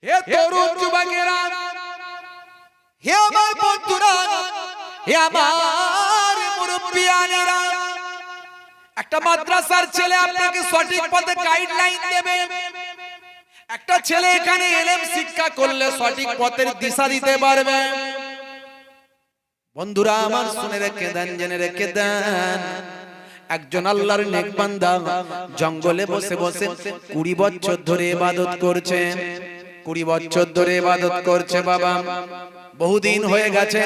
হে তরুণ যুবকেরা, হে আমার বন্ধুরা, হে আমার মুরব্বিয়ানেরা, একটা মাদ্রাসার ছেলে আপনাকে সঠিক পথে গাইডলাইন দেবে। একটা ছেলে এখানে ইলম শিক্ষা করলে সঠিক পথের দিশা দিতে পারবে। বন্ধুরা আমার শুনে রেখে দেন, জেনে রেখে দেন, একজন আল্লাহর নেক বান্দা জঙ্গলে বসে বসে 20 বছর ধরে ইবাদত করছে। 20 বছর ধরে ইবাদত করছে বাবা, বহুদিন হয়ে গেছে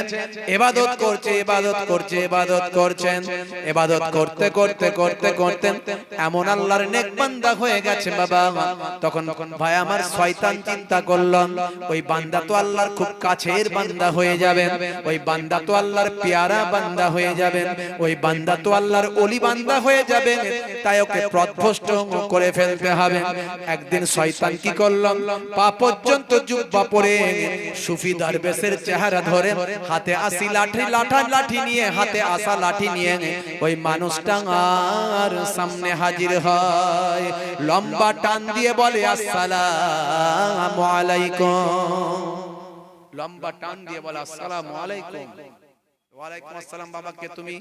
ইবাদত করছে, ইবাদত করছে, ইবাদত করছেন। ইবাদত করতে করতে করতে করতে এমন আল্লাহর নেক বান্দা হয়ে গেছে বাবা। তখন ভাই আমার শয়তান চিন্তা করলাম, ওই বান্দা তো আল্লাহর খুব কাছের বান্দা হয়ে যাবেন, ওই বান্দা তো আল্লাহর পেয়ারা বান্দা হয়ে যাবেন, ওই বান্দা তো আল্লাহর ওলি বান্দা হয়ে যাবেন, তাই ওকে পথভ্রষ্ট করে ফেলতে হবে। একদিন শয়তান কি করলাম, পা পর্যন্ত জুব্বা পরে সুফি দরবেশের চেহারা ধরে হাতে আসি লাঠি নিয়ে, হাতে আসা লাঠি নিয়ে ওই মানুষটা আর সামনে হাজির হয়। লম্বা টান দিয়ে বলে আসসালামু আলাইকুম। লম্বা টান দিয়ে বলে আসসালামু আলাইকুম। ওয়ালাইকুম আসসালাম। বাবা কে তুমি?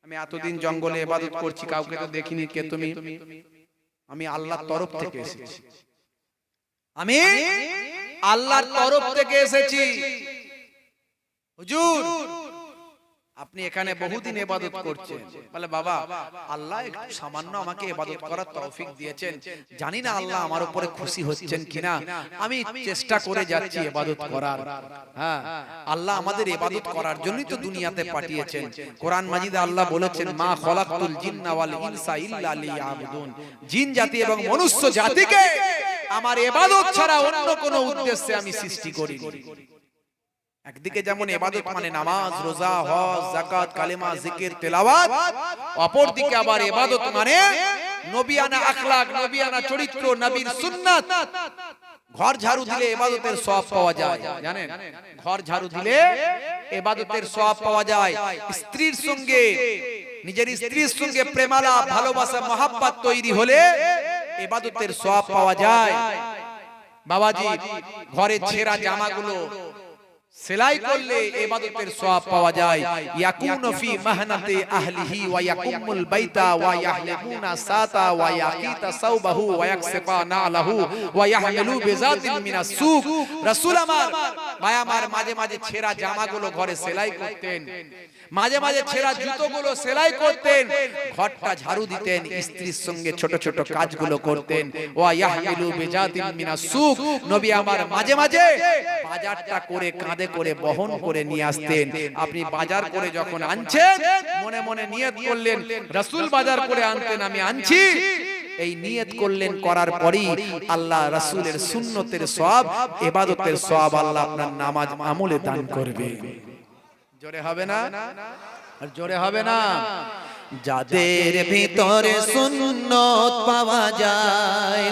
আমি এতদিন জঙ্গলে ইবাদত করছি, কাউকে তো দেখিনি। কে তুমি? আমি আল্লাহর তরফ থেকে এসেছি, আমি আল্লাহর তরফ থেকে এসেছি। হুজুর আপনি এখানে বহুদিন ইবাদত করছেন। বলে বাবা আল্লাহ একটু সামান্য আমাকে ইবাদত করার তৌফিক দিয়েছেন, জানি না আল্লাহ আমার উপরে খুশি হচ্ছেন কিনা, আমি চেষ্টা করে যাচ্ছি ইবাদত করার। হ্যাঁ, আল্লাহ আমাদের ইবাদত করার জন্যই তো দুনিয়াতে পাঠিয়েছেন। কোরআন মাজিদে আল্লাহ বলেছেন, মা খলাকতুল জিন্না ওয়াল ইনসা ইল্লা লিয়াবুদুন, জিন জাতি এবং মনুষ্য জাতিকে আমার ইবাদত ছাড়া অন্য কোনো উদ্দেশ্যে আমি সৃষ্টি করিনি। একদিকে যেমন ইবাদত মানে নামাজ, রোজা, হজ, যাকাত, কালেমা, জিকির, তেলাওয়াত, অপরদিকে আবার ইবাদত মানে নবিয়ানা আখলাক, নবিয়ানা চরিত্র, নবীর সুন্নাত। ঘর ঝাড়ু দিলে ইবাদতের সওয়াব পাওয়া যায়, জানেন? ঘর ঝাড়ু দিলে ইবাদতের সওয়াব পাওয়া যায়। স্ত্রীর সঙ্গে, নিজের স্ত্রীর সঙ্গে প্রেমালাপ, ভালোবাসা, মহব্বত তৈরি হলে ইবাদতের সওয়াব পাওয়া যায়। বাবাজি ঘরে ছেঁড়া জামাগুলো সেলাই করলে ইবাদতের সওয়াব পাওয়া যায়। ইয়াকুনু ফি মাহনাতি আহলিহি ওয়া ইয়াকুমুল বাইতা ওয়া ইয়াহলিমুনা সাতা ওয়া ইয়াকিতা সাওবাহু ওয়া ইয়াকসিফা নালাহু ওয়া ইয়াহমিলু বিজাতিন মিনাস সুক। রাসূল আমার, ভাই আমার, মাঝে মাঝে ছেঁড়া জামাগুলো ঘরে সেলাই করতেন, মাঝে মাঝে ছেঁড়া জুতোগুলো সেলাই করতেন, ঘরটা ঝাড়ু দিতেন, স্ত্রীর সঙ্গে ছোট ছোট কাজগুলো করতেন। ওয়া ইয়াহমিলু বিজাতিন মিনাস সুক। নবী আমার মাঝে মাঝে বাজারটা করে কাঁধে করে বহন করে নিয়ে আসতেন। আপনি বাজার করে যখন আনছেন মনে মনে নিয়ত করলেন, রাসূল বাজার করে আনতেন, আমি আনছি, এই নিয়ত করলেন, করার পরেই আল্লাহ রাসূলের সুন্নতের সওয়াব, ইবাদতের সওয়াব আল্লাহ আপনার নামাজ আমলে দান করবে। জোরে হবে না? আর জোরে হবে না? যাদের ভিতরে সুন্নত পাওয়া যায়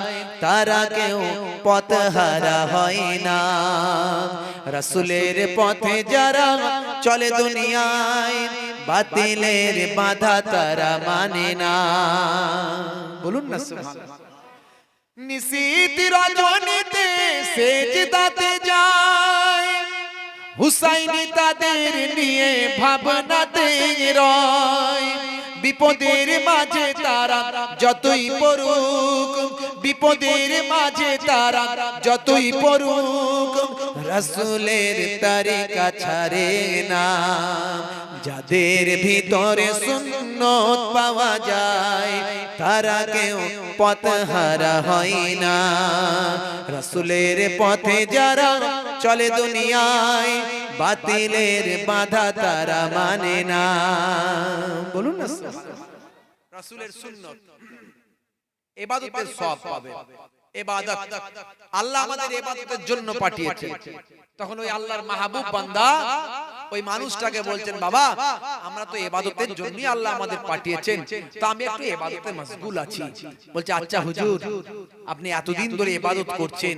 তারা কেউ পথহারা হয় না। রাসূলের পথে যারা চলে দুনিয়ায় বাতিলের বাধা তারা মানে না। বলুন না সুবহানাল্লাহ। নিশীত রজনীতে সেজদাতে যায়, হুসাইনি তাদের নিয়ে ভাবনাতে রয়। বিপদের মাঝে তারা যতই পড়ুক, বিপদের মাঝে তারা যতই পড়ুক, রাসূলের তরিকা ছাড়ে না। যাদের ভিতরে সুন্নত পাওয়া যায় তারা কেউ পথহারা হয় না। রাসূলের পথে যারা চলে দুনিয়ায় বাতিলের বাধা তারা মানে না। বলুন না রাসূলের সুন্নত, ইবাদতের সওয়াব পাবে। ইবাদত আল্লাহ আমাদের ইবাদতের জন্য পাঠিয়েছেন। তখন ওই আল্লাহর মাহবুব বান্দা ওই মানুষটাকে বলছেন, বাবা আমরা তো ইবাদতের জন্যই আল্লাহ আমাদের পাঠিয়েছেন, তো আমি একটু ইবাদতে মশগুল আছি। বলছে আচ্ছা হুজুর আপনি এতদিন ধরে ইবাদত করছেন,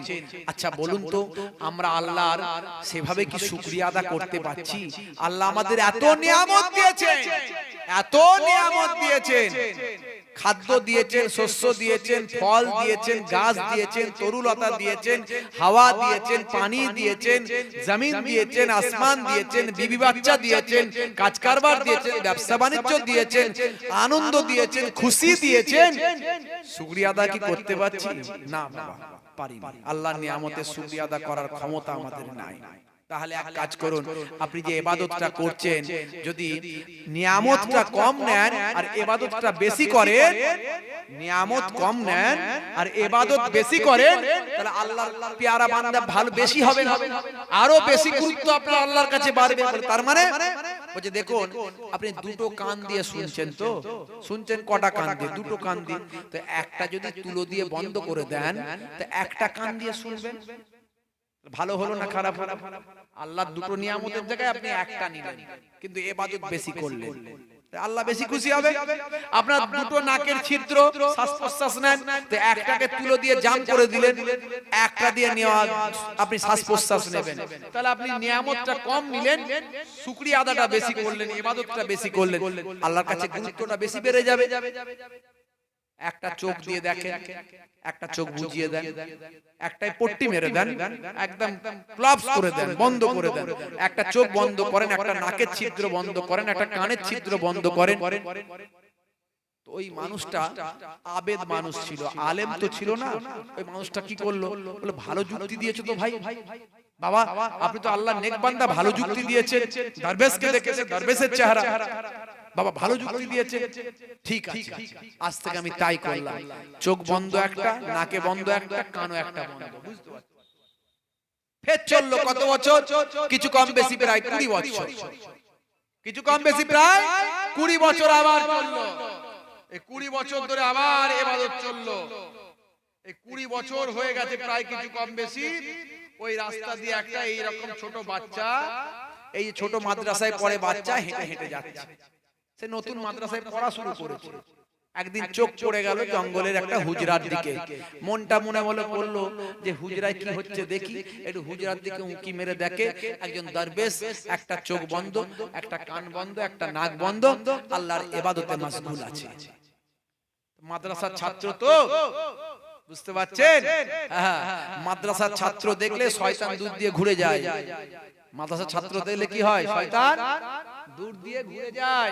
আচ্ছা বলুন তো আমরা আল্লাহর সেভাবে কি শুকরিয়া আদা করতে পারছি? আল্লাহ আমাদের এত নিয়ামত দিয়েছেন, এত নিয়ামত দিয়েছেন, খাদ্য দিয়েছেন, শস্য দিয়েছেন, ফল দিয়েছেন, গাছ দিয়েছেন, তরুলতা দিয়েছেন, হাওয়া দিয়েছেন, পানি দিয়েছেন, জমিন দিয়েছেন, আসমান দিয়েছেন, বিবি বাচ্চা দিয়েছেন, কাজ কারবার দিয়েছেন, ব্যবসা বাণিজ্য দিয়েছেন, আনন্দ দিয়েছেন, খুশি দিয়েছেন। শুকরিয়া আদা কি করতে পারছি? না বাবা, পারি না। আল্লাহর নিয়ামতের শুকরিয়া আদা করার ক্ষমতা আমাদের নাই। তাহলে এক কাজ করুন, আপনি যে ইবাদতটা করছেন, যদি নিয়ামতটা কম নেন আর ইবাদতটা বেশি করেন, নিয়ামত কম নেন আর ইবাদত বেশি করেন, তাহলে আল্লাহর পেয়ারা বান্দা ভালো বেশি হবে, আরো বেশি গুরুত্ব আপনার আল্লাহর কাছে বাড়বে। তার মানে বলছে দেখুন, আপনি দুটো কান দিয়ে শুনছেন, তো শুনছেন কটা কান দিয়ে? দুটো কান দিয়ে। তো একটা যদি তুলো দিয়ে বন্ধ করে দেন, তো একটা কান দিয়ে শুনবেন, ভালো হলো না খারাপ হলো? আল্লাহর দুটো নিয়ামতের জায়গায় আপনি একটা নিলেন, কিন্তু ইবাদত বেশি করলেন, আল্লাহ বেশি খুশি হবে। আপনার দুটো নাকের ছিদ্র, শ্বাস প্রশ্বাস নেন, তো একটাকে তুলো দিয়ে জাম করে দিলেন, একটা দিয়ে নেওয়া আপনি শ্বাস প্রশ্বাস নেবেন, তাহলে আপনি নিয়ামতটা কম নিলেন, শুকরিয়া আদাটা বেশি করলেন, ইবাদতটা বেশি করলেন, আল্লাহর কাছে গুরুত্বটা বেশি বেড়ে যাবে। একটা চোখ দিয়ে দেখেন, একটা চোখ বুজিয়ে দেন, একটাই পট্টি মেরে দেন, একদম ক্লাবস করে দেন, বন্ধ করে দেন, একটা চোখ বন্ধ করেন, একটা নাকের ছিদ্র বন্ধ করেন, একটা কানের ছিদ্র বন্ধ করেন। তো ওই মানুষটা আবেদ মানুষ ছিল, আলেম তো ছিল না। ওই মানুষটা কি করলো? বলে ভালো যুক্তি দিয়েছো তো ভাই, বাবা আপনি তো আল্লাহর নেক বান্দা, ভালো যুক্তি দিয়েছেন, দরবেশকে দেখেছে, দরবেশের চেহারা, বাবা ভালো যুক্তি দিয়েছে, ঠিক আছে আজ থেকে আমি তাই করলাম। চোখ বন্ধ একটা, নাকে বন্ধ একটা, কানও একটা বন্ধ, বুঝতে পারছেন? ফের চললো কত বছর? কিছু কম বেশি প্রায় 20 বছর, কিছু কম বেশি প্রায় 20 বছর আবার চললো। এই 20 বছর ধরে আবার ইবাদত চললো। এই 20 বছর হয়ে গেছে প্রায় কিছু কম বেশি। ওই রাস্তা দিয়ে একটা এইরকম ছোট বাচ্চা, এই ছোট মাদ্রাসায় পড়ে বাচ্চা, হেঁটে হেঁটে যাচ্ছে। সে নতুন মাদ্রাসায় পড়া শুরু করেছে। একদিন চোখ পড়ে গেল জঙ্গলের একটা হুজরার দিকে। মনটা মনে মনে বলল যে হুজরায় কি হচ্ছে দেখি, একটু হুজরার দিকে উঁকি মেরে দেখে। একজন দরবেশ, একটা চোখ বন্ধ, একটা কান বন্ধ, একটা নাক বন্ধ, আল্লাহর ইবাদতে মাশগুল আছে। মাদ্রাসার ছাত্র তো, বুঝতে পারছেন? মাদ্রাসার ছাত্র দেখলে শয়তান দূর দিয়ে ঘুরে যায়। মাদ্রাসার ছাত্র দেখলে কি হয়? শয়তান দূর দিয়ে ঘুরে যায়,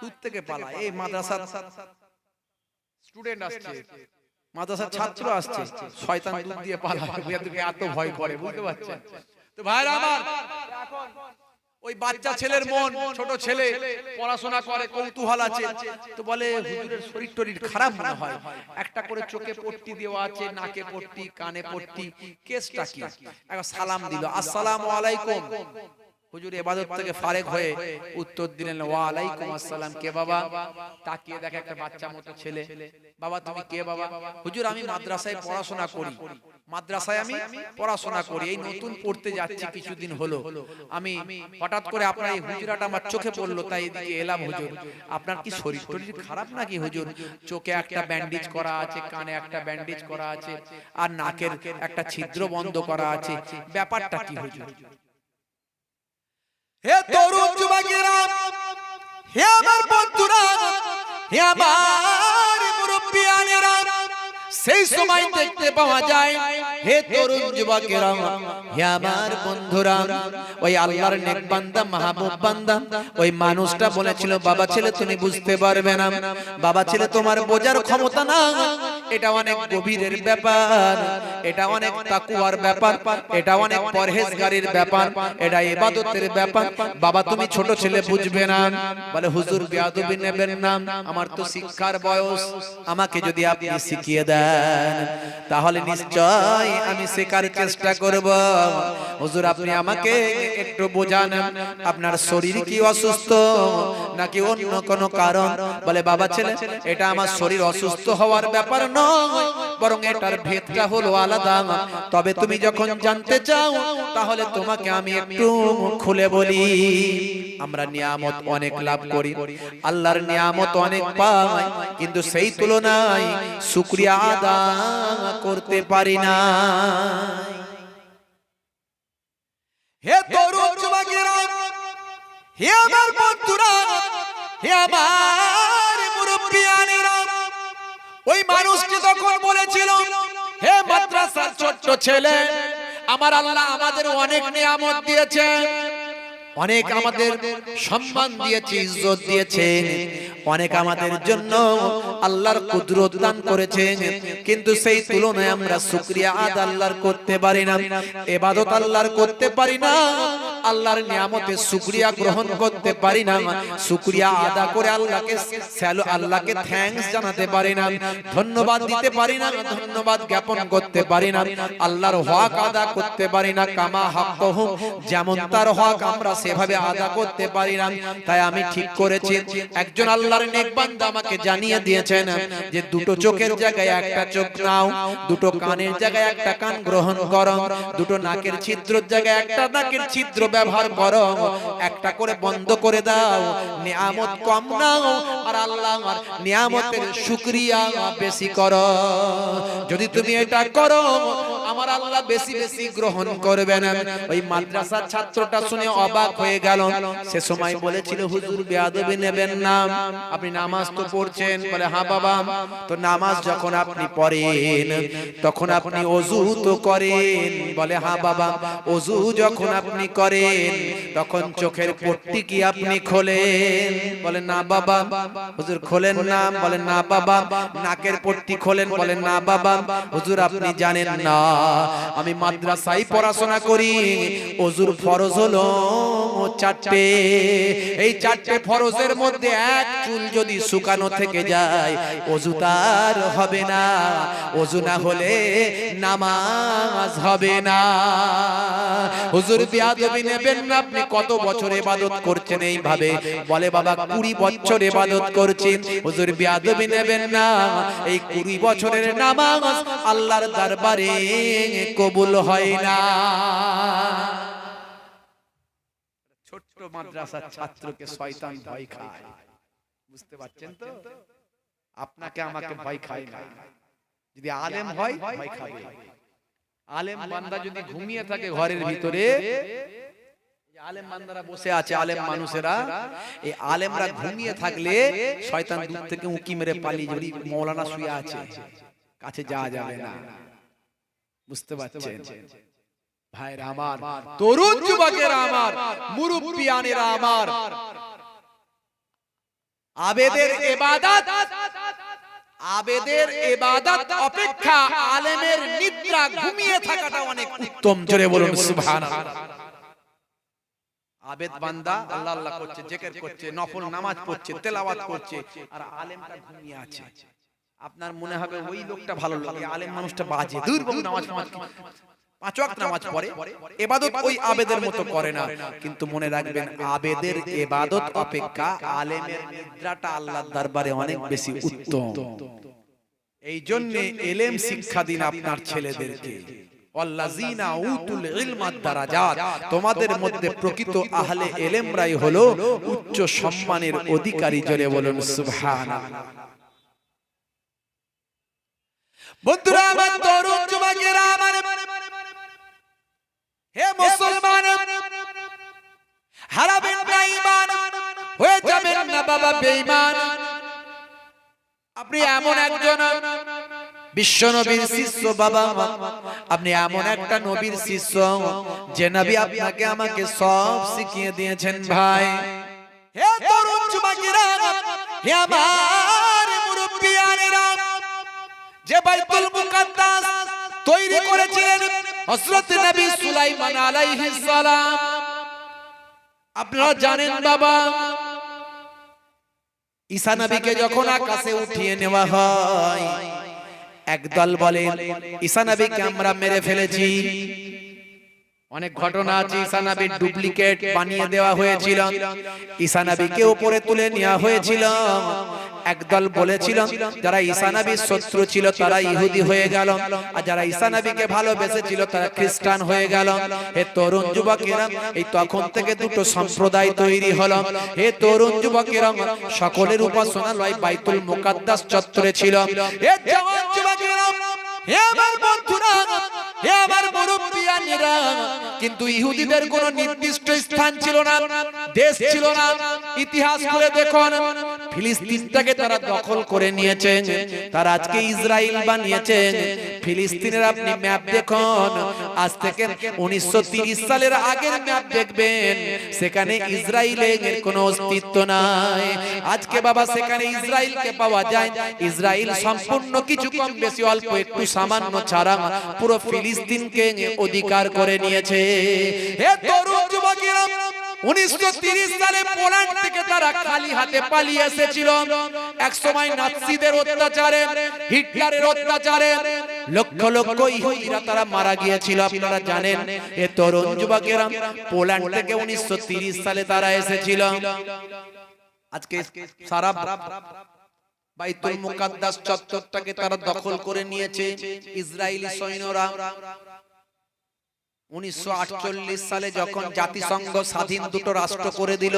দূর থেকে পালায়। এই মাদ্রাসার স্টুডেন্ট আসছে, মাদ্রাসার ছাত্র আসছে, শয়তান দূর দিয়ে পালায়, এত ভয় করে, বুঝতে পারছেন? তো ভাইরা আমার, এখন ওই বাচ্চা ছেলের মন, ছোট ছেলে পড়াশোনা করে, কৌতূহল আছে, তো বলে হুজুরের শরীর টরীর খারাপ মনে হয়, একটা করে চোখে পট্টি দেওয়া আছে, নাকে পট্টি, কানে পট্টি, কেসটা কি? একবার সালাম দিল, আসসালামু আলাইকুম। হুজুর ইবাদত থেকে ফারেক হয়ে উত্তর দিলেন, ওয়া আলাইকুম আসসালাম। কে বাবা? তাকিয়ে দেখে একটা বাচ্চা মতো ছেলে। বাবা তুমি কে বাবা? হুজুর আমি মাদ্রাসায় পড়াশোনা করি, মাদ্রাসায় আমি পড়াশোনা করি, এই নতুন পড়তে যাচ্ছি, কিছুদিন হলো। আমি হঠাৎ করে আপনার এই হুজরাটা আমার চোখে পড়লো, তাই এদিকে এলাম। হুজুর আপনার কি শরীর টরীর খারাপ নাকি? হুজুর চোখে একটা ব্যান্ডেজ করা আছে, কানে একটা ব্যান্ডেজ করা আছে, আর নাকের একটা ছিদ্র বন্ধ করা আছে, ব্যাপারটা কি হুজুর? হে তরুণ যুবকেরা, হে আমার বন্ধুরা, হে আমার মুরব্বিয়ানেরা, সেই সময় দেখতে পাওয়া যায়, হে তরুণ যুবকেরা, হে আমার বন্ধুরা, ওই আল্লাহর নেক বান্দা, মাহবুব বান্দা, ওই মানুষটা বলেছিল, বাবা ছেলে তুমি বুঝতে পারবে না, বাবা ছেলে তোমার বোঝার ক্ষমতা না, এটা অনেক গভীরের ব্যাপার, এটা অনেক তাকওয়ার ব্যাপার, এটা অনেক পরহেজগারির ব্যাপার, এটা ইবাদতের ব্যাপার, বাবা তুমি ছোট ছেলে বুঝবে না। বলে হুজুর বেয়াদবি নেবেন না, আমার তো শিক্ষার বয়স, আমাকে যদি আপনি শিখিয়ে দেন তাহলে নিশ্চয় আমি শেখার চেষ্টা করব। হুজুর আপনি আমাকে একটু বোঝান, আপনার শরীর কি অসুস্থ নাকি অন্য কোনো কারণ? বলে বাবা ছেলে এটা আমার শরীর অসুস্থ হওয়ার ব্যাপার নয়, বরং এটার ভেদটা হলো আলাদা। তবে তুমি যখন জানতে চাও তাহলে তোমাকে আমি একটু খুলে বলি। আমরা নিয়ামত অনেক লাভ করি, আল্লাহর নিয়ামত অনেক পাই, কিন্তু সেই তুলনায় শুকরিয়া আদায় করতে পারি না। হে তরুণ যুবকেরা, হে আমার বন্ধুরা, হে আমার মুরব্বিয়ানেরা, ওই মানুষটি তখন বলেছিল, হে মাদ্রাসার ছোট্ট ছেলে, আমার আল্লাহ আমাদের অনেক নিয়ামত দিয়েছে, অনেক আমাদের সম্মান দিয়েছে, ইজ্জত দিয়েছে, অনেক আমাদের জন্য আল্লাহর কুদরত দান করেছেন, কিন্তু সেই তুলনায় আমরা শুকরিয়া আদা আল্লাহর করতে পারি না, ইবাদত আল্লাহর করতে পারি না, আল্লাহর নিয়ামতের শুকরিয়া গ্রহণ করতে পারি না, শুকরিয়া আদা করে আল্লাহকে থ্যাঙ্কস জানাতে পারি না, ধন্যবাদ দিতে পারি না, ধন্যবাদ জ্ঞাপন করতে পারি না, আল্লাহর হক আদা করতে পারি না, কামা হাক্কুহু, যেমন তার হক আমরা সেভাবে আদা করতে পারি না। তাই আমি ঠিক করেছি, একজন আল্লাহর নেক বান্দা আমাকে জানিয়ে দিয়েছেন যে দুটো চোখের জায়গায় একটা চোখ নাও, দুটো কানের জায়গায় একটা কান গ্রহণ করো, দুটো নাকের ছিদ্রের জায়গায় একটা নাকের ছিদ্র ব্যবহার করো, একটা করে বন্ধ করে দাও, নিয়ামত কম নাও আর আল্লাহর নিয়ামতের শুকরিয়া বেশি করো। যদি তুমি এটা করো, আমার আল্লাহ বেশি বেশি গ্রহণ করবেন। ওই মাদ্রাসার ছাত্রটা শুনে অবাক হয়ে গেল। সে সময় বলেছিল, হুজুর বেয়াদবি নেবেন না, আপনি নামাজ তো পড়ছেন। বলে, হ্যাঁ বাবা। তো নামাজ যখন আপনি পড়েন তখন আপনি ওযু তো করেন? বলে, হ্যাঁ বাবা। ওযু যখন আপনি করেন তখন চোখের পট্টি কি আপনি খোলেন? বলে, না বাবা। হুজুর খোলেন না? বলে, না বাবা। নাকের পট্টি খোলেন? বলে, না বাবা। হুজুর আপনি জানেন না, আমি মাদ্রাসায় পড়াশোনা করি, ওযুর ফরজ হলো 4টে। এই 4টে ফরজের মধ্যে এক চুল যদি শুকানো থেকে যায়, ওযু তার হবে না, ওযু না হলে নামাজ হবে না। হুজুর বেয়াদবি নেবেন না, আপনি কত বছর ইবাদত করছেন এইভাবে? বলে, বাবা 20 বছর ইবাদত করছি। হুজুর বেয়াদবি নেবেন না, এই 20 বছরের নামাজ আল্লাহর দরবারে কবুল হয় না। ছোট্ট মাদ্রাসার ছাত্রকে শয়তান ভয় খায়, বুঝতে পারছেন তো? আপনাকে আমাকে ভয় খায় না। যদি আলেম হয় ভয় খাবে। আলেম বান্দা যদি ঘুমিয়ে থাকে ঘরের ভিতরে, আলেম বান্দারা বসে আছে, আলেম মানুষেরা, এই আলেমরা ঘুমিয়ে থাকলে শয়তান দূর থেকে উঁকি মেরে পালিয়ে যাবে। মৌলানা শুয়ে আছে, কাছে যাওয়া যাবে না, বুঝতে পারছেন? ভাইরা আমার, তরুণ যুবকেরা আমার, মুরব্বিয়ানেরা আমার, আবেদের ইবাদত অপেক্ষা আলেমের নিদ্রা, ঘুমিয়ে থাকাটা অনেক উত্তম। জোরে বলুন সুবহানাল্লাহ। আবেদ বান্দা আল্লাহ আল্লাহ করছে, জিকির করছে, নফল নামাজ পড়ছে, তেলাওয়াত করছে, আর আলেমটা ঘুমিয়ে আছে। আপনার মনে হবে ওই লোকটা ভালো লাগে, আলেম মানুষটা বাজে, দুর্বল, নামাজ 5 ওয়াক্ত নামাজ পড়ে, ইবাদত ওই আবেদের মতো করে না। কিন্তু মনে রাখবেন, আবেদের ইবাদত অপেক্ষা আলেমের নিদ্রাটা আল্লাহর দরবারে অনেক বেশি উত্তম। এই জন্য ইলম শিক্ষা দিন আপনার ছেলেদেরকে। ওয়াল্লাযিনা উতুল ইলমা দারাজাত, তোমাদের মধ্যে প্রকৃত আহলে ইলমরাই হলো উচ্চ সম্মানের অধিকারী। জোরে বলুন সুবহানাল্লাহ। বন্ধুরা আমার, তরুণ যুবকেরা আমার, হে মুসলমান, হারাবেন না ঈমান, হয়ে যাবেন না বাবা বেঈমান। আপনি এমন একজন বিশ্ব নবীর শিষ্য বাবা, আপনি এমন একটা নবীর শিষ্য যে নবী আপনাকে আমাকে সব শিখিয়ে দিয়েছেন। ভাই, হে তরুণ যুবকেরা, হে আমার মুরব্বিয়ানেরা, যে বাইতুল মুকাদ্দাস তৈরি করেছিলেন হযরত নবী সুলাইমান আলাইহিস সালাম, আপনারা জানেন বাবা, ঈসা নবীকে যখন আকাশে উঠিয়ে নেওয়া হয়, একদল বলে ঈসা নবীকে আমরা মেরে ফেলেছি। অনেক ঘটনা আছে, ঈসা নবীর ডুপ্লিকেট বানিয়ে দেওয়া হয়েছিল, ঈসা নবীকে উপরে তুলে নেওয়া হয়েছিল। একদল বলেছিল যারা ঈসা নবীর শত্রু ছিল তারা ইহুদি হয়ে গেল, আর যারা ঈসা নবীকে ভালোবেসেছিল তারা খ্রিস্টান হয়ে গেল। হে তরুণ যুবকেরা, এই তখন থেকে দুটো সম্প্রদায় তৈরি হলো। হে তরুণ যুবকেরা, সকলের উপাসনালয় বাইতুল মুকাদ্দাস চত্বরে ছিল। হে জওয়ান যুবকেরা, হে আমার বন্ধুরা, হে আমার মুরব্বিয়ানেরা, কিন্তু ইহুদিদের কোনো নির্দিষ্ট স্থান ছিল না, দেশ ছিল না। ইতিহাস খুলে দেখুন, ফিলিস্তিনটাকে তারা দখল করে নিয়েছে, তারা আজকে ইসরায়েল বানিয়েছে। ফিলিস্তিনের আপনি ম্যাপ দেখুন, আজ থেকে 1930 সালের আগের ম্যাপ দেখবেন, সেখানে ইসরায়েলের কোনো অস্তিত্ব নাই। আজকে বাবা সেখানে ইসরায়েলকে পাওয়া যায়। ইসরায়েল সম্পূর্ণ কিছু কম বেশি অল্প একটু সামান্য ছাড়া পুরো ফিলিস্তিনকে অধিকার করে নিয়েছে। হে তরুণ যুবকেরা, 1930 সালে পোল্যান্ড থেকে তারা খালি হাতে পালিয়ে এসেছিল। একসময় নাৎসিদের অত্যাচারে, হিটলারের অত্যাচারে লক্ষ লক্ষ ইহুদিরা তারা মারা গিয়েছিল, আপনারা জানেন। এ তরুণ যুবকেরা, পোল্যান্ড থেকে 1930 সালে তারা এসেছিল। আজকে সারা বাইতুল মুকাদ্দাস চত্বরটাকে তারা দখল করে নিয়েছে ইসরায়েলি সৈন্যরা। 1948 সালে যখন জাতিসংঘ স্বাধীন দুটো রাষ্ট্র করে দিল,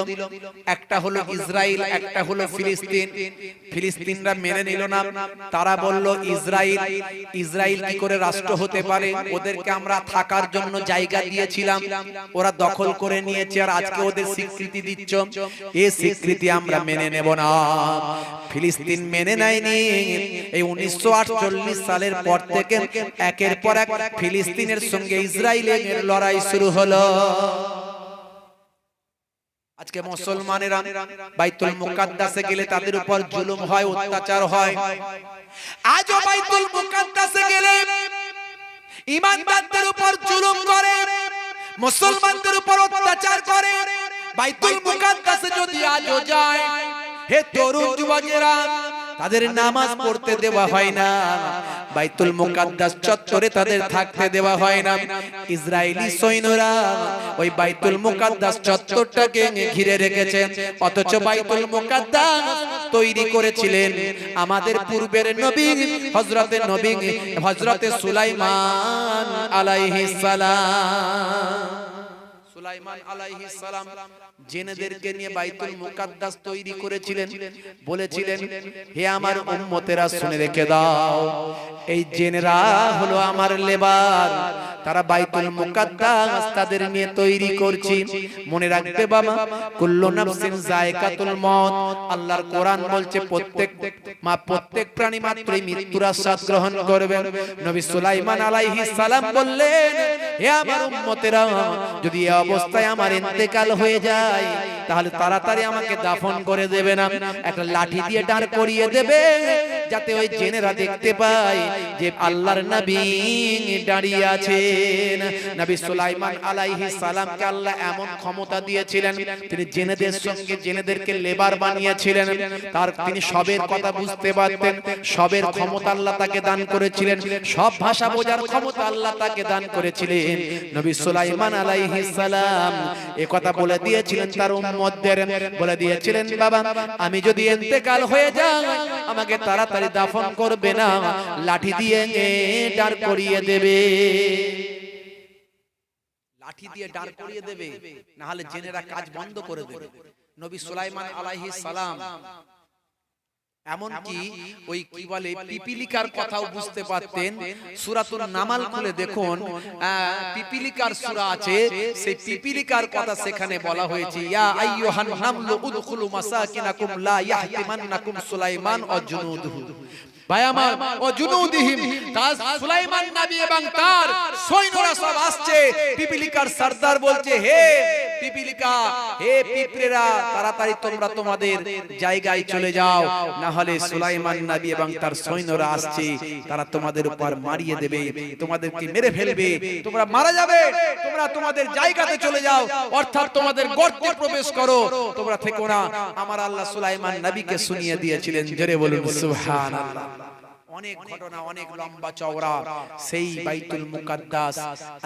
একটা হলো ইসরায়েল, একটা হলো ফিলিস্তিন। ফিলিস্তিনরা মেনে নিল না, তারা বলল ইসরায়েল কি করে রাষ্ট্র হতে পারে, ওদেরকে আমরা থাকার জন্য জায়গা দিয়েছিলাম, ওরা দখল করে নিয়েছে, আর আজকে ওদের স্বীকৃতি দিচ্ছ, এই স্বীকৃতি আমরা মেনে নেব না। ফিলিস্তিন মেনে নেয়নি। এই 1948 সালের পর থেকে একের পর এক ফিলিস্তিনের সঙ্গে ইসরায়েলের লড়াই শুরু হলো। আজকে মুসলমানেরা বাইতুল মুকাদ্দাসে গেলে তাদের উপর জুলুম হয়, অত্যাচার হয়। আজও বাইতুল মুকাদ্দাসে গেলে ঈমানদারদের উপর জুলুম করে, মুসলমানদের উপর অত্যাচার করে। বাইতুল মুকাদ্দাসে যদি আজও যায়, হে তরুণ যুবকেরা, তাদের নামাজ পড়তে দেওয়া হয় না, বাইতুল মুকাদ্দাস চত্বরে তাদের থাকতে দেওয়া হয় না। ইসরায়েলি সৈন্যরা ওই বাইতুল মুকাদ্দাস চত্বরটাকে ঘিরে রেখেছে, অথচ বাইতুল মুকাদ্দাস তৈরি করেছিলেন আমাদের পূর্বের নবী হযরতে সুলাইমান আলাইহিস সালাম। সুলাইমান আলাইহিস সালাম জিনেদেরকে নিয়ে বাইতুল মুকাদ্দাস তৈরি করেছিলেন, বলেছিলেন, হে আমার উম্মতেরা শুনে রেখে দাও, এই জিনেরা হলো আমার লেবার, তারা বাইতুল মুকাদ্দাস তাদের নিয়ে তৈরি করছি। মনে রাখবে বাবা, কুল্লু নাফসিন যায়কাতুল মউত, আল্লাহর কোরআন বলছে প্রত্যেক প্রাণী মাত্রই মৃত্যুর আস্বাদ গ্রহণ করবে। নবী সুলাইমান আলাইহিস সালাম বললেন, হে আমার উম্মতেরা, যদি এই অবস্থায় আমার ইন্তেকাল হয়ে যায়, তাহলে তাড়াতাড়ি আমাকে দাফন করে দেবে না, একটা লাঠি দিয়ে দাঁড় করিয়ে দেবে, যাতে ওই জিনেরা দেখতে পায় যে আল্লাহর নবী দাঁড়িয়ে আছেন। নবী সুলাইমান আলাইহিস সালামকে আল্লাহ এমন ক্ষমতা দিয়েছিলেন, তিনি জিনেদের সঙ্গে জিনেদেরকে লেবার বানিয়েছিলেন। তিনি সবের কথা বুঝতে পারতেন, সবের ক্ষমতা আল্লাহ তাকে দান করেছিলেন, সব ভাষা বোঝার ক্ষমতা আল্লাহ তাকে দান করেছিলেন। নবী সুলাইমান আলাইহিস সালাম এই কথা বলে দিয়েছিলেন তার উম্মতদের, বলে দিয়েছিলেন, বাবা আমি যদি ইন্তেকাল হয়ে যাই, আমাকে তাড়াতাড়ি দাফন করবে না, লাঠি দিয়ে দাঁড় করিয়ে দেবে, লাঠি দিয়ে দাঁড় করিয়ে দেবে, না হলে জিনেরা কাজ বন্ধ করে দেবে। নবী সুলাইমান আলাইহিস সালাম এমনকি ওই কি বলে পিপিলিকার কথাও বুঝতে পারতেন। সূরাতুন নামাল খুলে দেখুন, পিপিলিকার সূরা আছে, সেই পিপিলিকার কথা সেখানে বলা হয়েছে, ইয়া আইয়ুহান নামলু উদখুলু মাসাকিনাকুম লা ইয়াহতিমান্নাকুম সুলাইমান ওয়া জুনুদুহু। ভাই আমার, ও জুনুদিহিম, সুলাইমান নবী এবং তার সৈন্যরা সব আসছে। পিপিলিকার সরদার বলছে, হে পিপিলিকা, হে পিঁপড়েরা, তাড়াতাড়ি তোমরা তোমাদের জায়গায় চলে যাও, না হলে সুলাইমান নবী এবং তার সৈন্যরা আসছে, তারা তোমাদের উপর মারিয়ে দেবে, তোমাদেরকে মেরে ফেলবে, তোমরা মারা যাবে, তোমরা তোমাদের জায়গাতে চলে যাও, অর্থাৎ তোমাদের গর্তে প্রবেশ করো, তোমরা থেকো না। আমার আল্লাহ সুলাইমান নবীকে শুনিয়ে দিয়েছিলেন, জোরে বলুন সুবহানাল্লাহ। অনেক ঘটনা, অনেক লম্বা চওড়া সেই বাইতুল মুকাদ্দাস।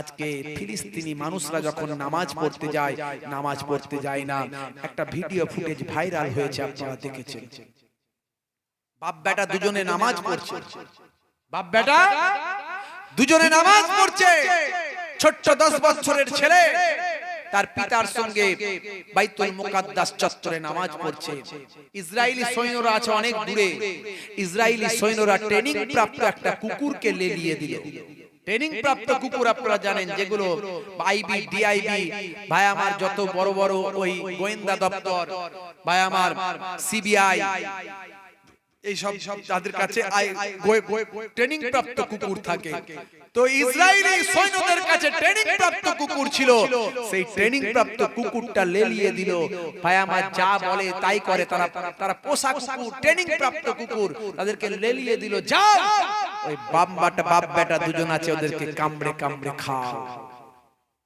আজকে ফিলিস্তিনি মানুষরা যখন নামাজ পড়তে যায়, নামাজ পড়তে যায় না, একটা ভিডিও ফুটেজ ভাইরাল হয়েছে, আপনারা দেখেছেন। বাপ বেটা দুজনে নামাজ পড়ছে, বাপ বেটা দুজনে নামাজ পড়ছে, ছোট্ট 10 বছরের ছেলে তার পিতার সঙ্গে বাইতুল মুকাদ্দাস চত্বরে নামাজ পড়ছে। ইসরায়েলি সৈন্যরা আছে অনেক দূরে, ইসরায়েলি সৈন্যরা ট্রেনিং প্রাপ্ত একটা কুকুরকে লেলিয়ে দিল। ট্রেনিং প্রাপ্ত কুকুর আপনারা জানেন, যেগুলো আইবি ডিআইবি ভাই আমার, যত বড় বড় ওই গোয়েন্দা দপ্তর ভাই আমার, সিবিআই, এই সব তাদের কাছে ট্রেনিং প্রাপ্ত কুকুর থাকে। তো ইসরায়েলি সৈন্যদের কাছে ট্রেনিং প্রাপ্ত কুকুর ছিল, সেই ট্রেনিং প্রাপ্ত কুকুরটা লেলিয়ে দিল ভাই আমার, যা বলে তাই করে। তারা পোষা কুকুর, ট্রেনিং প্রাপ্ত কুকুর, তাদেরকে লেলিয়ে দিল, যাও ওই বাপ বেটা দুজন আছে, ওদেরকে কামড়ে কামড়ে খাও,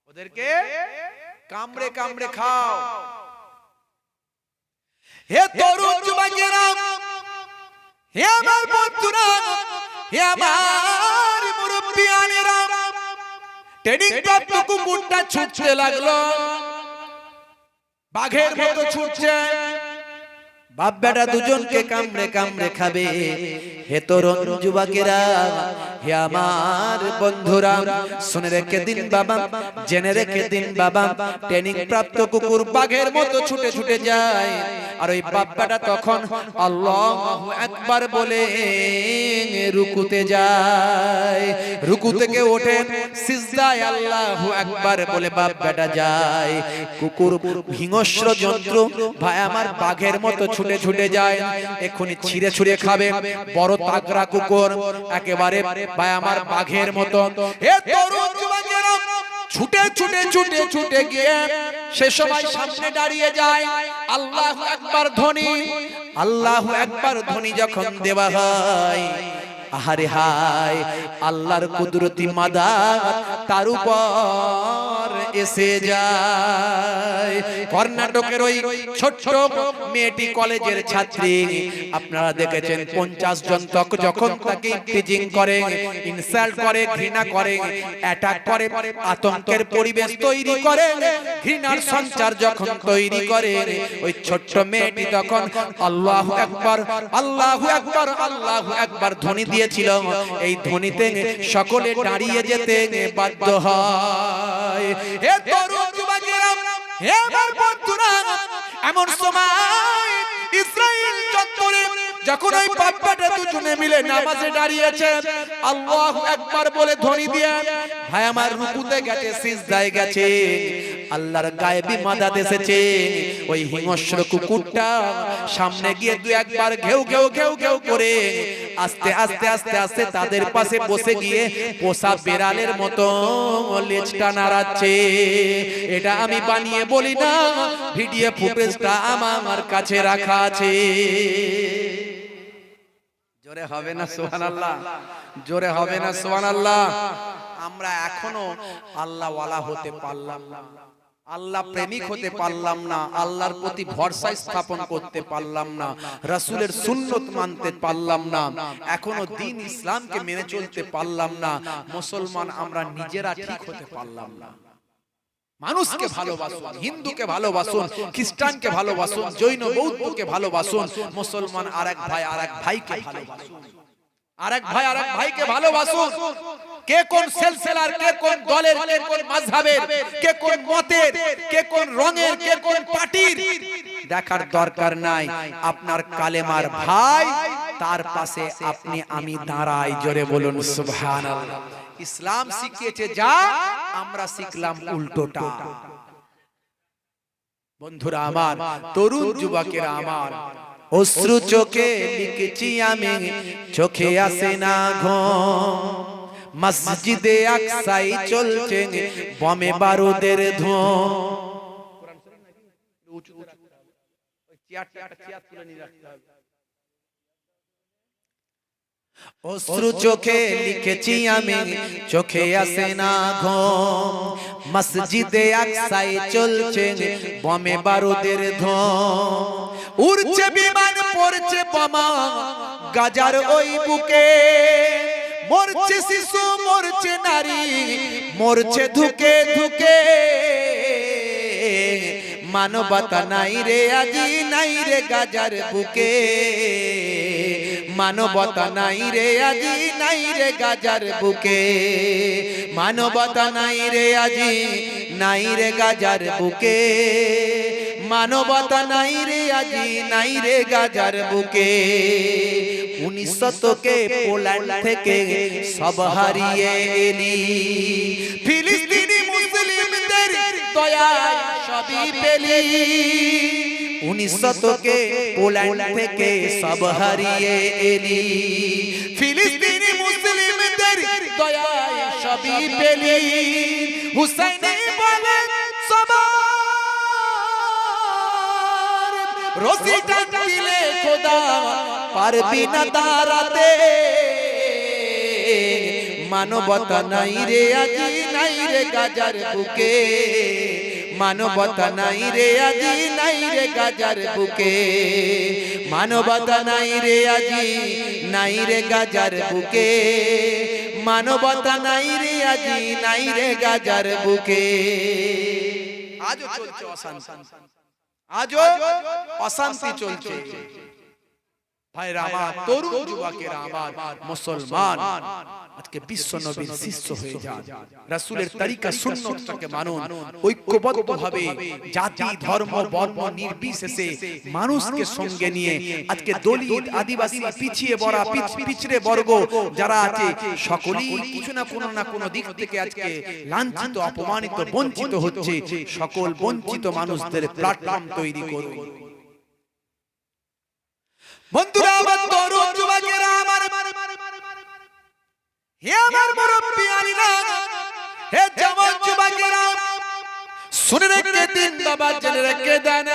ওদেরকে কামড়ে কামড়ে খাও। হে তরুণ যুবকেরা, হে আমার বন্ধুরা, হে আমার মুরব্বিয়ানেরা, ট্রেনিং প্রাপ্ত কুকুরটা ছুটতে লাগলো, বাঘের মতো ছুটছে, বাপ বেটা দুজনকে কামড়ে কামড়ে খাবে। হে তরুণ যুবকেরা, হে আমার বন্ধুরা, শুনে রেখে দিন বাবা, জেনে রেখে দিন বাবা, ট্রেনিং প্রাপ্ত কুকুর বাঘের মতো ছুটে ছুটে যায়, আর ওই বাপ বেটা তখন আল্লাহু আকবার বলে রুকুতে যায়, রুকু থেকে ওঠে সিজদায় আল্লাহু আকবার বলে বাপ বেটা যায়। কুকুর হিংস্র জন্তু ভাই আমার, বাঘের মতো ছুটে ছুটে যায়, এক্ষুনি ছিঁড়ে ছুঁড়ে খাবে। বড় তাগড়া কুকুর একেবারে ভাই আমার বাঘের মতো। হে তরুণ যুবকেরা, ছুটে ছুটে ছুটে ছুটে গিয়ে সে সময় সামনে দাঁড়িয়ে যায়, আল্লাহু আকবার ধ্বনি, আল্লাহু আকবার ধ্বনি যখন দেওয়া হয়, আহারে হায়, আল্লাহর কুদরতি মাদাত তার উপর এসে যায়। কর্ণাটকের ওই ছোট্ট মেয়েটি কলেজের ছাত্রী, আপনারা দেখেছেন 50 জন যখন তাকে টিজিং করে, ইনসাল্ট করে, ঘৃণা করে, অ্যাটাক করে, আতঙ্কের পরিবেশ তৈরি করে, ঘৃণার সঞ্চার যখন তৈরি করে, ওই ছোট্ট মেয়েটি তখন আল্লাহু আকবার, আল্লাহু আকবার, আল্লাহু আকবার ধ্বনি দিয়েছিল। এই ধ্বনিতে সকলে দাঁড়িয়ে যেতে বাধ্য হয়। হে তরুণ যুবকেরা, হে আমার বন্ধুরা, এমন সময় ইসরাইল চত্বরে যখন ওই বাপ বেটা দুজনে মিলে নামাজে দাঁড়িয়েছে, আল্লাহু আকবার বলে ধ্বনি দিয়ে ভাই আমার রুকুতে গেছে, সিজদায় গেছে, আল্লাহর গায়েবী মাদাত এসেছে। ওই হিংস্র কুকুরটা সামনে গিয়ে দু একবার ঘেউ ঘেউ ঘেউ ঘেউ করে আস্তে আস্তে আস্তে আস্তে তাদের পাশে বসে গিয়ে পোষা বেড়ালের মতো লেজটা নাড়াচ্ছে। এটা আমি বানিয়ে বলি না, ভিডিও ফুটেজটা আমার কাছে রাখা আছে। জোরে হবে না সুবহানাল্লাহ, জোরে হবে না সুবহানাল্লাহ। আমরা এখনো আল্লাহ ওয়ালা হতে পারলাম না, আল্লাহ প্রেমিক হতে পারলাম না, আল্লাহর প্রতি ভরসা স্থাপন করতে পারলাম না, রাসূলের সুন্নত মানতে পারলাম না, এখনো দ্বীন ইসলামকে মেনে চলতে পারলাম না। মুসলমান আমরা নিজেরা ঠিক হতে পারলাম না। মানুষকে ভালোবাসুন, হিন্দুকে ভালোবাসুন, খ্রিস্টানকে ভালোবাসুন, জৈন বৌদ্ধকে ভালোবাসুন, মুসলমান আরেক ভাই আরেক ভাইকে ভালোবাসুন, আরেক ভাই আরেক ভাইকে ভালোবাসুন। কে কোন সেলসেলার, কে কোন দলের, কে কোন মাযহাবের, কে কোন মতের, কে কোন রঙের, কে কোন পার্টির দেখার দরকার নাই। আপনার কালেমার ভাই, তার পাশে আপনি আমি দাঁড়াই। জোরে বলুন সুবহানাল্লাহ। ইসলাম শিখিয়েছে যা, আমরা শিখলাম উল্টোটা। বন্ধুরা আমার, তরুণ যুবকেরা আমার, অশ্রু চোখে লিখছি আমি, চোখে আসে না ঘুম, মসজিদে আকসাই চলছে বমে বারুদের ধোঁয়া। অশ্রু চোখে লিখেছি আমি, চোখে আসে না ঘুম, মসজিদে আকসাই চলছে বমে বারুদের ধোঁয়া। উড়ছে বিমান, পড়ছে বোমা গাজার ওই বুকে, মরছে শিশু, মরছে নারী, মরছে ধুকে ধুকে। মানবতা নাই রে আজি, নাই রে গাজার বুকে, মানবতা নাই রে আজি, নাই রে গাজার বুকে, মানবতা নাই রে আজি, নাই রে গাজার বুকে, মানবতা নাই রে আজি নাই রে গাজার বুকে 19 শতকে পোল্যান্ড থেকে সব হারিয়ে এলি ফিলিস্তিনি মুসলিমদের দয়ায় সবই পেলি 19 শতকে পোল্যান্ড থেকে সব হারিয়ে এলি ফিলিস্তিনি মুসলিমদের দয়ায় সবই পেলি হুসাইনি বলে সবার রশি টানলে খোদা পারবি না দাঁড়াতে মানবতা নাই রে আজি নাই রে গাজার বুকে মানবতা নাই রে আজি নাই রে গাজার বুকে মানবতা নাই রে আজি নাই রে গাজার বুকে মানবতা নাই রে আজি নাই রে গাজার বুকে আজও চলছে অশান্তি আজও অশান্তি চলছে ভাইরা আমার তরুণ যুবকেরা আমার মুসলমান আজকে বিশ্ব নবীর শিষ্য হয়ে যান রাসূলের তরিকা সুন্নাতটাকে মানুন ঐক্যবদ্ধভাবে জাতি ধর্ম বর্ণ নির্বিশেষে মানুষকে সঙ্গে নিয়ে আজকে দলিত আদিবাসী পিছিয়ে বড়া পিছড়ে বর্গ যারা আছে সকলেই কিছু না কোনো দিক থেকে আজকে লাঞ্ছিত অপমানিত বঞ্চিত হচ্ছে সকল বঞ্চিত মানুষদের প্ল্যাটফর্ম তৈরি করুন বন্ধুরা আমার তরুণ যুবকেরা আমার হে আমার মুরব্বিয়ানিরা হে জওয়ান যুবকেরা শুনে রেখে দিন বাবা জেনে রেখে দেন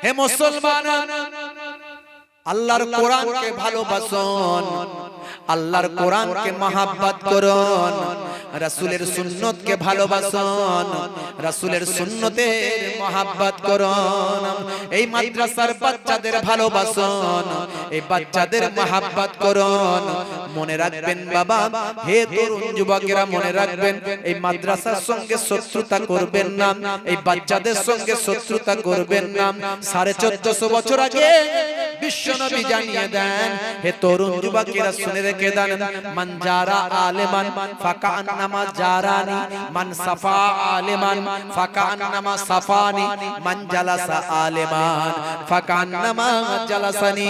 হে মুসলমান আল্লাহর কোরআনকে ভালোবাসুন আল্লাহর কোরআনকে মহব্বত করুন রাসূলের সুন্নতকে ভালোবাসুন রাসূলের সুন্নতের মহব্বত করুন এই মাদ্রাসার বাচ্চাদের ভালোবাসুন এই বাচ্চাদের মহব্বত করুন মনে রাখবেন বাবা হে তরুণ যুবকেরা মনে রাখবেন এই মাদ্রাসার সঙ্গে শত্রুতা করবেন না এই বাচ্চাদের সঙ্গে শত্রুতা করবেন না 1450 বছর আগে বিশ্বনবী জানিয়ে দেন হে তরুণ যুবকেরা শুনে রেখে দেন মান জারা আলেমান ফাকান্নামা জারানি মান সাফা আলেমান ফাকান্নামা সাফানি মান জালাসা আলেমান ফাকান্নামা জালাসানি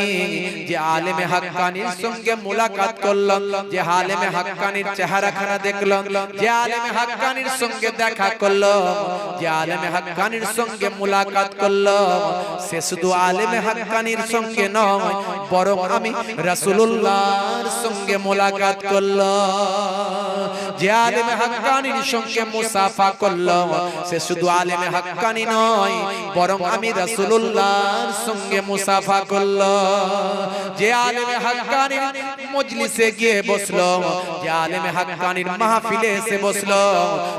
যে আলেমে হাক্কানির সঙ্গে মুলাকাত করলাম যে আলেমে হাক্কানির চেহারাখানা দেখলাম যে আলেমে হাক্কানির সঙ্গে দেখা করলাম যে আলেমে হাক্কানির সঙ্গে মুলাকাত করলাম সে শুধু আলেমে হাক্কানির সঙ্গে নয় বরং আমি রাসূলুল্লাহর সঙ্গে মুলাকাত করলাম যে আলেমে হাক্কানির সঙ্গে মুসাফা করলাম সে শুধু আলেমে হাক্কানি নয় বরং আমি রাসূলুল্লাহর সঙ্গে মুসাফা করলাম যে আলেমে হাক্কানির মজলিসে গিয়ে বসলো যে আলেমে হাক্কানির মাহফিলে এসে বসলো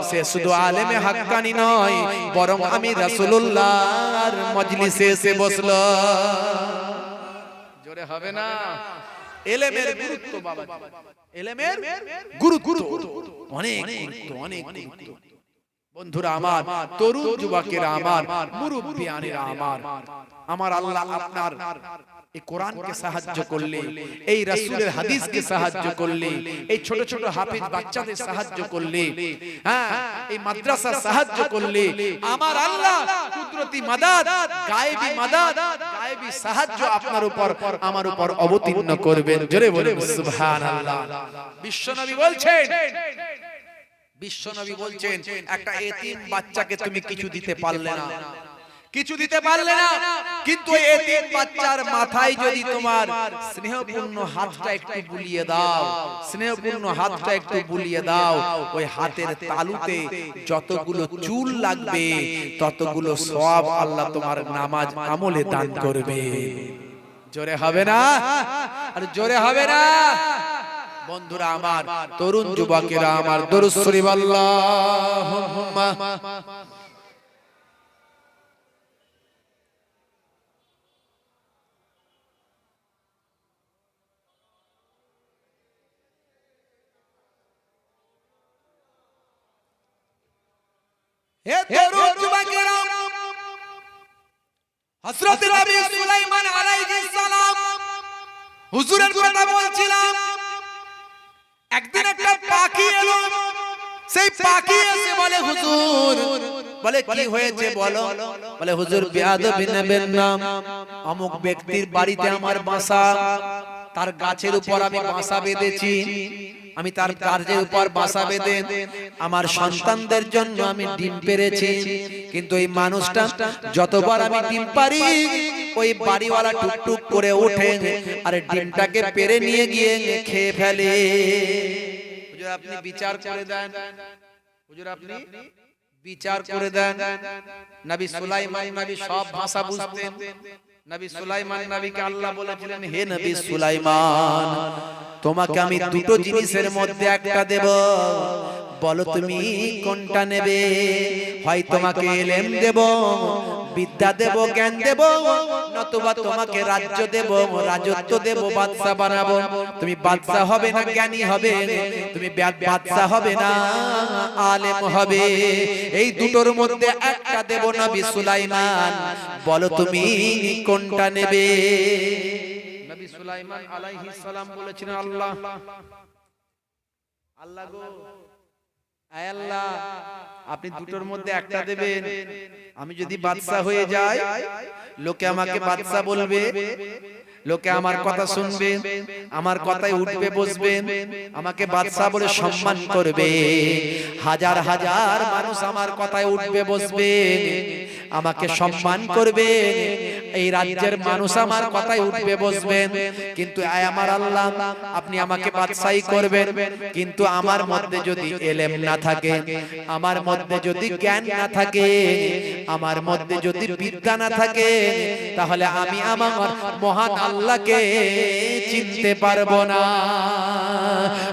সে শুধু আলেমে হাক্কানি নয় বরং আমি রাসূলুল্লাহর মজলিসে এসে বসলো জোরে হবে না ইলমের গুরুত্ব বাবা ইলমের গুরুত্ব অনেক গুরুত্ব বন্ধুরা আমার তরুণ যুবকেরা আমার মুরব্বিয়ানেরা আমার আল্লাহ আপনার এই কোরআনকে সাহায্য করলে এই রাসূলের হাদিসকে সাহায্য করলে এই ছোট ছোট হাফেজ বাচ্চাদের সাহায্য করলে হ্যাঁ এই মাদ্রাসা সাহায্য করলে আমার আল্লাহ কুদরতি মাদাদ গায়েবী সাহায্য আপনার উপর আমার উপর অবতীর্ণ করবেন জোরে বলেন সুবহানাল্লাহ বিশ্বনবী বলছেন একটা এতিম বাচ্চাকে তুমি কিছু দিতে পারলে না কিন্তু এতিম বাচ্চার মাথায় যদি তোমার স্নেহপূর্ণ হাতটা একটু বুলিয়ে দাও ওই হাতের তালুতে যতগুলো চুল লাগবে ততগুলো সওয়াব আল্লাহ তোমার নামাজ আমলে দান করবে জোরে হবে না আর জোরে হবে না বন্ধুরা আমার তরুণ যুবকেরা আমার দরুদ শরীফ আল্লাহুম্মা হে তরুণ যুবকেরা হযরত নবী সুলাইমান আলাইহিস সালাম হুজুরের কথা বলছিলাম একদিন একটা পাখি এলো সেই পাখি এসে বলে হুজুর বলে কি হয়েছে বলো? বলে হুজুর বেয়াদবি নেবেন না, অমুক ব্যক্তির বাড়িতে আমার বাসা, তার গাছের উপর আমি বাসা বেঁধেছি, আমি তার গাছের উপর বাসা বেঁধে আমার সন্তানদের জন্য আমি ডিম পেড়েছি, কিন্তু এই মানুষটা যতবার আমি ডিম পারি ওই বাড়িওয়ালা টুকটুক করে ওঠে আর ডিমটাকে পেড়ে নিয়ে গিয়ে খেয়ে ফেলে। হুজুর আপনি বিচার করে দেন, হুজুর আপনি বিচার করে দেন। নবী সুলাইমান নবী সব ভাষা বুঝতেন। নবী সুলাইমান নবীকে আল্লাহ বলেছিলেন, হে নবী সুলাইমান, তোমাকে আমি দুটো জিনিসের মধ্যে একটা দেব, বলো তুমি কোনটা নেবে? হয় তোমাকে ইলম দেব, বিদ্যা দেব, জ্ঞান দেব, নতুবা তোমাকে রাজ্য দেব, রাজত্ব দেব, বাদশা বানাবো। তুমি বাদশা হবে না জ্ঞানী হবে, তুমি বাদশা হবে না আলেম হবে। এই দুটোর মধ্যে একটা দেব নবী সুলাইমান, বলো তুমি কোনটা নেবে? নবী সুলাইমান আলাইহিস সালাম বলেছিলেন, আল্লাহ আল্লাহ গো, আয় আল্লাহ, আপনি দুটোর মধ্যে একটা দেবেন। আমি যদি বাদশা হয়ে যাই, লোকে আমাকে বাদশা বলবে, লোকে আমার কথা শুনবে, আমার কথায় উঠবে বসবে, আমাকে বাদশা বলে সম্মান করবে, হাজার হাজার মানুষ আমার কথায় উঠবে বসবে, আমাকে সম্মান করবে, এই রাজ্যের মানুষ আমার কথায় উঠবে বসবে। কিন্তু আয় আমার আল্লাহ, আপনি আমাকে বাদশাহী করবেন, কিন্তু আমার মধ্যে যদি ইলম না থাকে, আমার মধ্যে যদি জ্ঞান না থাকে, আমার মধ্যে যদি বিদ্যা না থাকে, তাহলে আমি আমার মহান আল্লাহকে চিনতে পারবো না।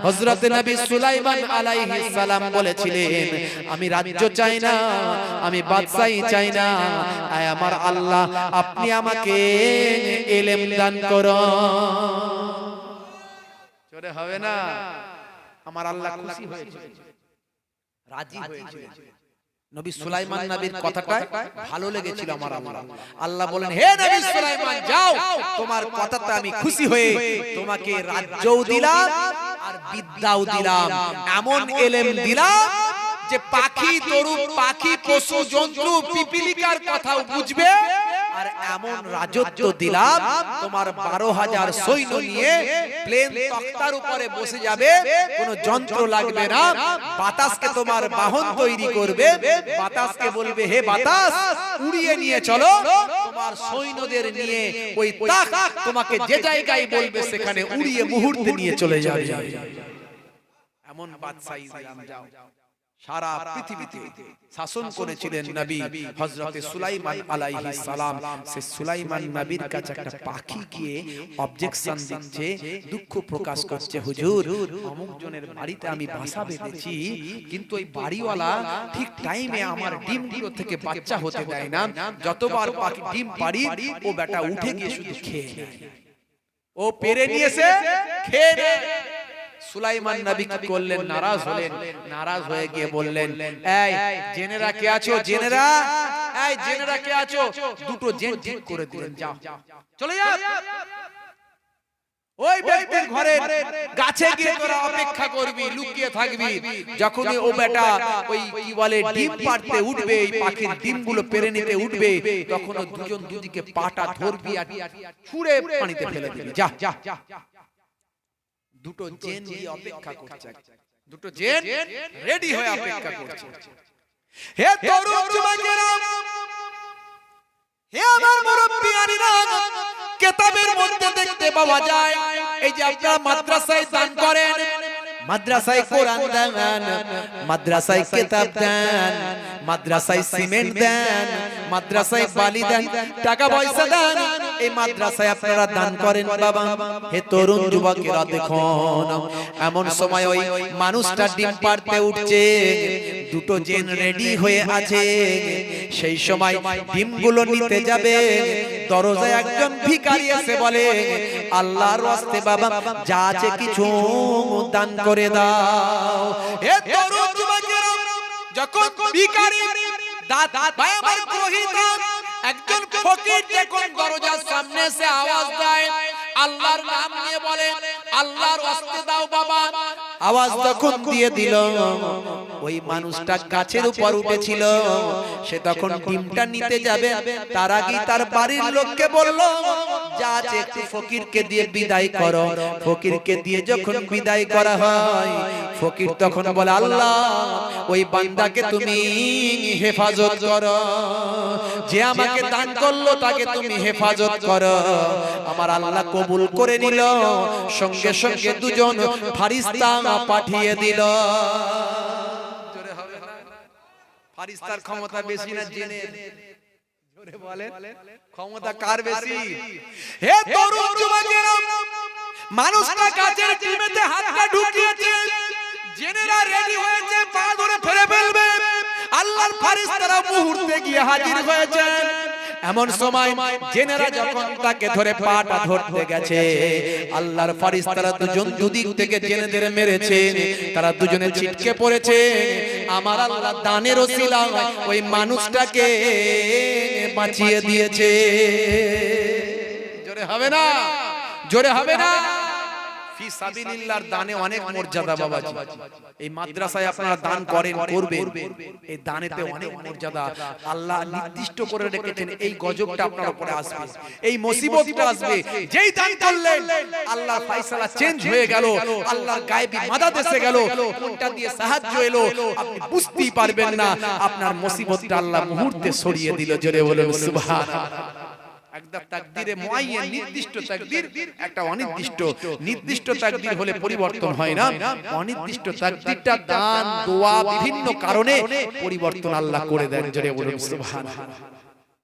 হযরত নবী সুলাইমান আলাইহিস সালাম বলেছিলেন, আমি রাজ্য চাই না, আমি বাদশাহী চাই না, আয় আমার আল্লাহ, আপনি আমাকে ইলম দান করুন। চলে হবে না? আমার আল্লাহ খুশি হয়েছে, রাজি হয়েছে। নবী সুলাইমান নবীর কথাটা ভালো লেগেছিল আমার আল্লাহ। আল্লাহ বলেন, হে নবী সুলাইমান, যাও, তোমার কথাতে আমি খুশি হয়ে তোমাকে রাজ্যও দিলাম আর বিদ্যাও দিলাম, এমন ইলম দিলাম যে পাখি, তরু পাখি, পশু জন্তু, পিপিলিকার কথাও বুঝবে, আর এমন রাজত্ব দিলাম তোমার 12,000 সৈন্য নিয়ে প্লেন তক্তার উপরে বসে যাবে, কোনো যন্ত্র লাগবে না, বাতাসকে তোমার বাহন তৈরি করবে, বাতাসকে বলবে, হে বাতাস উড়িয়ে নিয়ে চলো, তোমার সৈন্যদের নিয়ে ওই তাক তোমাকে যে জায়গায় বলবে সেখানে উড়িয়ে মুহূর্তে নিয়ে চলে যাবে। এমন বাদশাহী দিলাম, যাও। সারা পৃথিবীতে শাসন করেছিলেন নবী হযরত সুলাইমান আলাইহিস সালাম। সে সুলাইমান নবীর কাছে একটা পাখি গিয়ে অবজেকশন দিচ্ছে, দুঃখ প্রকাশ করছে, হুজুর অমুক জনের বাড়িতে আমি বাসা বেঁধেছি, কিন্তু ওই বাড়িওয়ালা ঠিক টাইমে আমার ডিমগুলো থেকে বাচ্চা হতে দেয় না, যতবার পাখি ডিম পাড়ি ও বেটা উঠে গিয়ে শুধু খেয়ে নেয়, ও পেরে নিয়েছে খেয়ে নেয়। সুলাইমান নবী কি করলেন? নারাজ হলেন, নারাজ হয়ে গিয়ে বললেন, এই জেনেরা কে আছো, জেনেরা, এই জেনেরা কে আছো? দুটো জেন ঠিক করে দিলেন, যাও চলে যাও, ওই ব্যক্তির ঘরে গাছে গিয়ে তোরা অপেক্ষা করবি, লুকিয়ে থাকবি, যখনই ও বেটা ওই কি বলে ডিম পাড়তে উঠবে, এই পাখির ডিমগুলো পেরে নিতে উঠবে, তখন দুজন দুদিকে পাটা ধরবি আর ছুঁড়ে পানিতে ফেলে দিবি, যা যা। দুটো জেন গিয়ে অপেক্ষা করছে, দুটো জেন রেডি হয়ে অপেক্ষা করছে। হে তরুণ যুবকেরা, হে আমার মুরব্বিয়ানিরা, কিতাবের মধ্যে দেখতে পাওয়া যায়, এই যে আপনারা মাদ্রাসায় দান করেন, মাদ্রাসায় কোরআন দেন, মাদ্রাসায় কিতাব দেন, মাদ্রাসায় সিমেন্ট দেন, মাদ্রাসায় বালি দেন, টাকা পয়সা দেন, এই মাদ্রাসায় আপনারা দান করেন বাবা। হে তরুণ যুবকেরা, দেখুন এমন সময় ওই মানুষটা ডিম পাড়তে উঠছে, দুটো জেন রেডি হয়ে আছে, সেই সময় ডিমগুলো নিতে যাবে, দরজায় একজন ভিখারি এসে বলে, আল্লাহর ওয়াস্তে বাবা যা আছে কিছু দান করে দাও। হে তরুণ যুবকেরা, যখন ভিখারি একজন ফকির যখন দরজার সামনে এসে আওয়াজ দেয়, আল্লাহর নাম নিয়ে বলে, আল্লাহর ওয়াস্তে দাও বাবা, আওয়াজ যখন দিয়ে দিল, ওই মানুষটা গাছের উপর উঠেছিল, সে তখন ডিমটা নিতে যাবে, তার আগেই তার বাড়ির লোককে বলল, যা আছে একটু ফকিরকে দিয়ে বিদায় করো। ফকিরকে দিয়ে যখন বিদায় করা হয়, ফকির তখন বলে, আল্লাহ ওই বান্দাকে তুমি হেফাজত করো, যে আমাকে দান করলো তাকে তুমি হেফাজত করো। আমার আল্লাহ কবুল করে নিল, সঙ্গে সঙ্গে দুজন ফারিস্তা পাঠিয়ে দিল। ফারিস্তার ক্ষমতা বেশি না জিনের? জোরে বলেন, ক্ষমতা কার বেশি? হে তরুণ যুবকেরা, মানুষটা কাছের ডিমেতে হাতটা ঢুকিয়েছে, জিনেরা রেডি হয়েছে পা ধরে ফেলে ফেলবে। আল্লাহর ফারিস্তারা মুহূর্তে গিয়ে হাজির হয়েছে। এমন সময় জিনেরা যখন তাকে ধরে পাটা ধরতে গেছে, আল্লাহর ফারিস্তারা দুজন দুদিক থেকে জিনেদের মেরেছে, তারা দুজনে ছিটকে পড়েছে। আমার আল্লাহ দানের ওসিলায় ওই মানুষটাকে বাঁচিয়ে দিয়েছে। জোরে হবে না? জোরে হবে না? ফি সাবিলিল্লাহর দানে অনেক মর্যাদা বাবাজি। এই মাদ্রাসায় আপনারা দান করেন, করবেন, এই দানেতে অনেক মর্যাদা আল্লাহ নির্দিষ্ট করে রেখেছেন। এই গজবটা আপনার উপরে আসবে, এই মুসিবতটা আসবে। যেই দান করলেন আল্লাহর ফয়সালা চেঞ্জ হয়ে গেল, আল্লাহর গায়েবী মাদাদ এসে গেল, কোনটা দিয়ে সাহায্য এলো আপনি বুঝতেই পারবেন না। আপনার মুসিবতটা আল্লাহ মুহূর্তে সরিয়ে দিল। জোরে বলুন সুবহানাল্লাহ। একটা তাকদীরে মুআয়্যান, নির্দিষ্ট তাকদীর, একটা অনির্দিষ্ট। নির্দিষ্ট তাকদীর হলে পরিবর্তন হয় না, অনির্দিষ্ট তাকদীরটা দান, দোয়া, বিভিন্ন কারণে পরিবর্তন আল্লাহ করে দেন। জোরে বলুন সুবহানাল্লাহ।